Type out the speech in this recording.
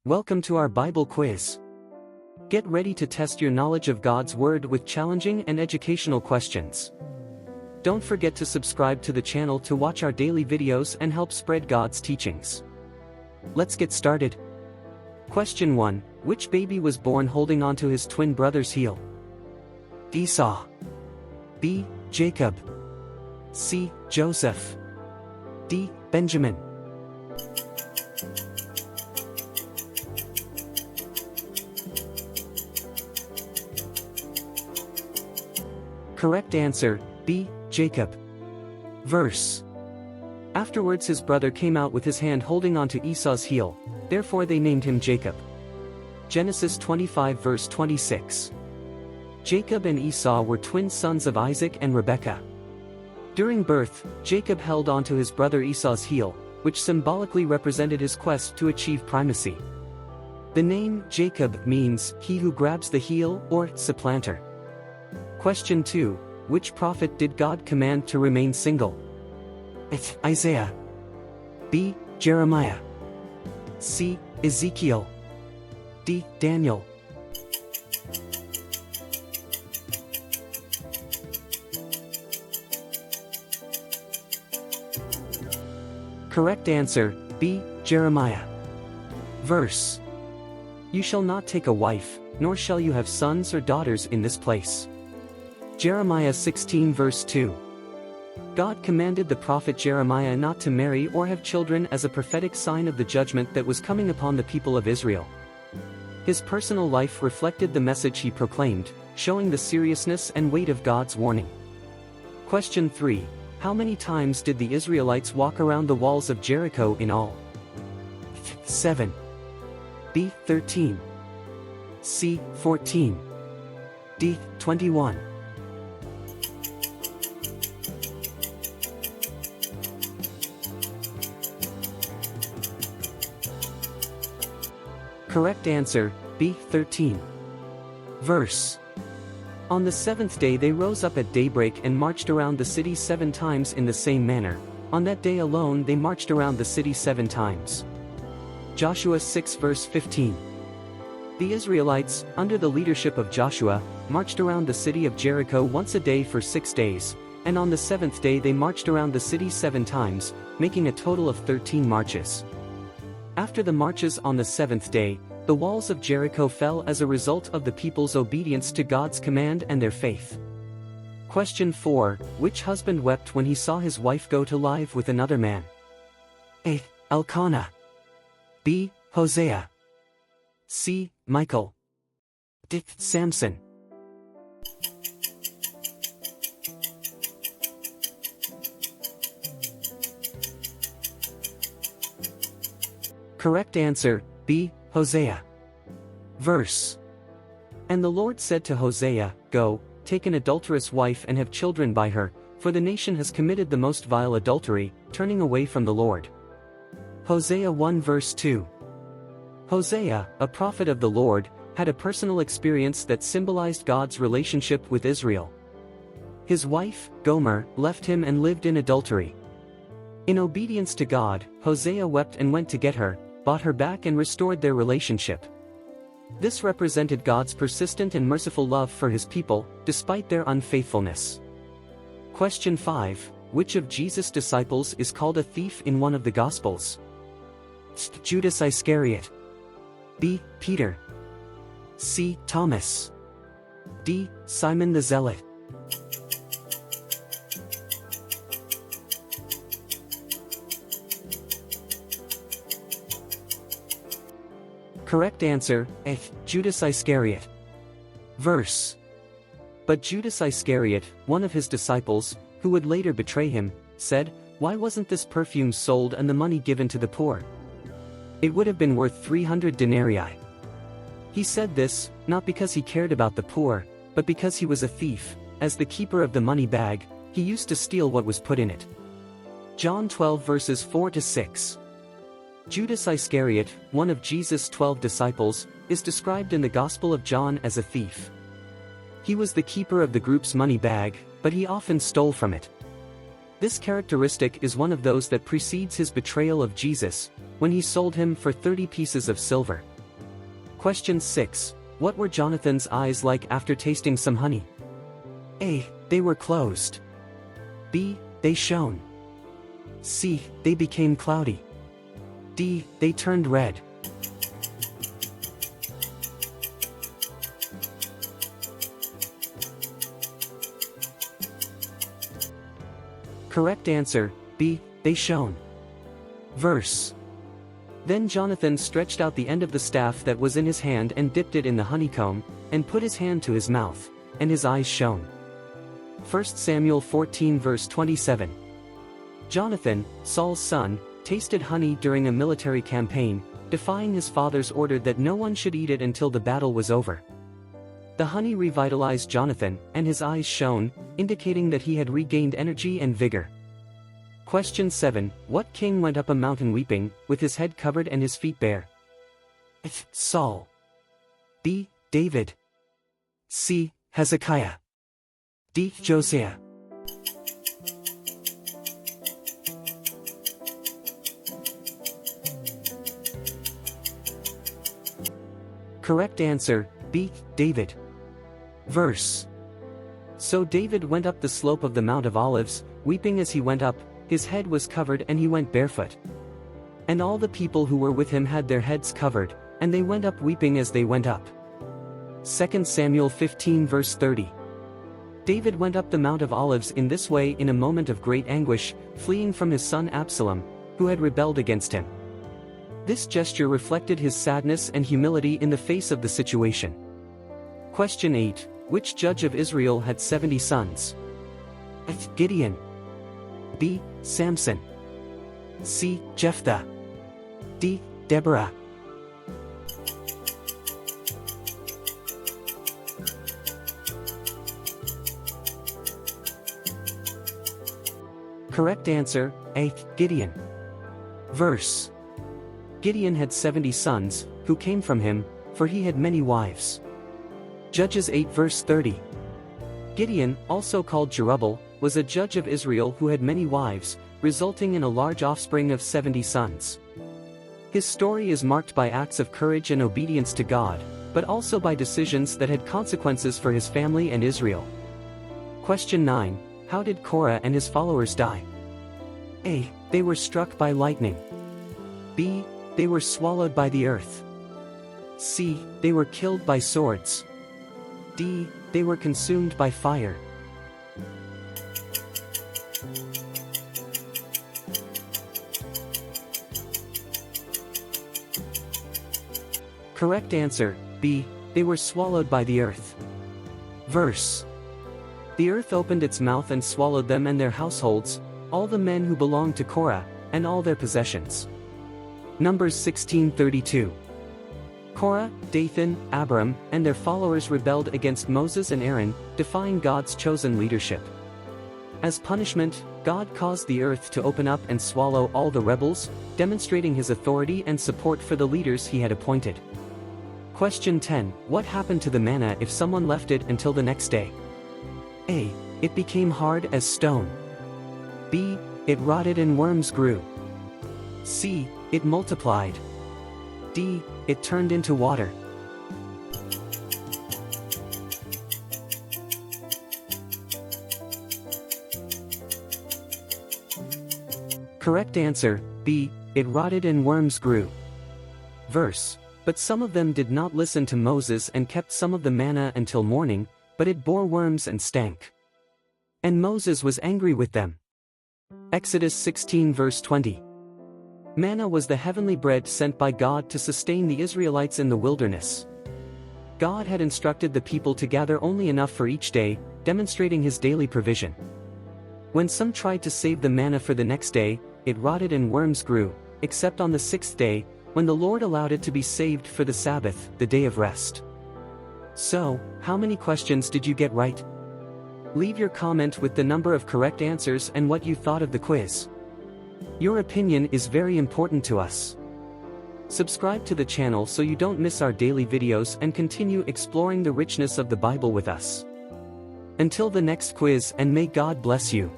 Welcome to our Bible quiz. Get ready to test your knowledge of God's Word with challenging and educational questions. Don't forget to subscribe to the channel to watch our daily videos and help spread God's teachings. Let's get started. Question 1. Which baby was born holding onto his twin brother's heel? Esau. B. Jacob. C. Joseph. D. Benjamin. Correct answer, B. Jacob. Verse. Afterwards his brother came out with his hand holding onto Esau's heel, therefore they named him Jacob. Genesis 25 verse 26. Jacob and Esau were twin sons of Isaac and Rebekah. During birth, Jacob held onto his brother Esau's heel, which symbolically represented his quest to achieve primacy. The name Jacob means he who grabs the heel or supplanter. Question 2. Which prophet did God command to remain single? Isaiah. B. Jeremiah. C. Ezekiel. D. Daniel. Correct answer, B. Jeremiah. Verse. You shall not take a wife, nor shall you have sons or daughters in this place. Jeremiah 16 verse 2. God commanded the prophet Jeremiah not to marry or have children as a prophetic sign of the judgment that was coming upon the people of Israel. His personal life reflected the message he proclaimed, showing the seriousness and weight of God's warning. Question 3. How many times did the Israelites walk around the walls of Jericho in all? 7. B. 13. C. 14. D. 21. Correct answer, B. 13. Verse. On the seventh day they rose up at daybreak and marched around the city 7 times in the same manner. On that day alone they marched around the city 7 times. Joshua 6 verse 15. The Israelites, under the leadership of Joshua, marched around the city of Jericho once a day for 6 days, and on the 7th day they marched around the city 7 times, making a total of 13 marches. After the marches on the 7th day, the walls of Jericho fell as a result of the people's obedience to God's command and their faith. Question 4. Which husband wept when he saw his wife go to live with another man? A. Elkanah. B. Hosea. C. Michael. D. Samson. Correct answer, B. Hosea. Verse. And the Lord said to Hosea, Go, take an adulterous wife and have children by her, for the nation has committed the most vile adultery, turning away from the Lord. Hosea 1 verse 2. Hosea, a prophet of the Lord, had a personal experience that symbolized God's relationship with Israel. His wife, Gomer, left him and lived in adultery. In obedience to God, Hosea wept and went to get her, bought her back and restored their relationship. This represented God's persistent and merciful love for his people, despite their unfaithfulness. Question 5. Which of Jesus' disciples is called a thief in one of the Gospels? Judas Iscariot. B. Peter. C. Thomas. D. Simon the Zealot. Correct answer, A. Judas Iscariot. Verse. But Judas Iscariot, one of his disciples, who would later betray him, said, Why wasn't this perfume sold and the money given to the poor? It would have been worth 300 denarii. He said this, not because he cared about the poor, but because he was a thief. As the keeper of the money bag, he used to steal what was put in it. John 12 verses 4 to 6. Judas Iscariot, one of Jesus' 12 disciples, is described in the Gospel of John as a thief. He was the keeper of the group's money bag, but he often stole from it. This characteristic is one of those that precedes his betrayal of Jesus, when he sold him for 30 pieces of silver. Question 6. What were Jonathan's eyes like after tasting some honey? A. They were closed. B. They shone. C. They became cloudy. D. They turned red. Correct answer, B. They shone. Verse. Then Jonathan stretched out the end of the staff that was in his hand and dipped it in the honeycomb, and put his hand to his mouth, and his eyes shone. 1 Samuel 14 verse 27. Jonathan, Saul's son, tasted honey during a military campaign, defying his father's order that no one should eat it until the battle was over. The honey revitalized Jonathan, and his eyes shone, indicating that he had regained energy and vigor. Question 7. What king went up a mountain weeping, with his head covered and his feet bare? A. Saul. B. David. C. Hezekiah. D. Josiah. Correct answer, B. David. Verse. So David went up the slope of the Mount of Olives, weeping as he went up, his head was covered and he went barefoot. And all the people who were with him had their heads covered, and they went up weeping as they went up. 2 Samuel 15 verse 30. David went up the Mount of Olives in this way in a moment of great anguish, fleeing from his son Absalom, who had rebelled against him. This gesture reflected his sadness and humility in the face of the situation. Question 8. Which judge of Israel had 70 sons? A. Gideon. B. Samson. C. Jephthah. D. Deborah. Correct answer, A. Gideon. Verse. Gideon had 70 sons, who came from him, for he had many wives. Judges 8 verse 30. Gideon, also called Jerubbaal, was a judge of Israel who had many wives, resulting in a large offspring of 70 sons. His story is marked by acts of courage and obedience to God, but also by decisions that had consequences for his family and Israel. Question 9. How did Korah and his followers die? A. They were struck by lightning. B. They were swallowed by the earth. C. They were killed by swords. D. They were consumed by fire. Correct answer, B. They were swallowed by the earth. Verse. The earth opened its mouth and swallowed them and their households, all the men who belonged to Korah, and all their possessions. Numbers 16:32. Korah, Dathan, Abiram, and their followers rebelled against Moses and Aaron, defying God's chosen leadership. As punishment, God caused the earth to open up and swallow all the rebels, demonstrating his authority and support for the leaders he had appointed. Question 10. What happened to the manna if someone left it until the next day? A. It became hard as stone. B. It rotted and worms grew. C. It multiplied. D. It turned into water. Correct answer, B. It rotted and worms grew. Verse. But some of them did not listen to Moses and kept some of the manna until morning, but it bore worms and stank. And Moses was angry with them. Exodus 16 verse 20. Manna was the heavenly bread sent by God to sustain the Israelites in the wilderness. God had instructed the people to gather only enough for each day, demonstrating his daily provision. When some tried to save the manna for the next day, it rotted and worms grew, except on the sixth day, when the Lord allowed it to be saved for the Sabbath, the day of rest. So, how many questions did you get right? Leave your comment with the number of correct answers and what you thought of the quiz. Your opinion is very important to us. Subscribe to the channel so you don't miss our daily videos and continue exploring the richness of the Bible with us. Until the next quiz, and may God bless you.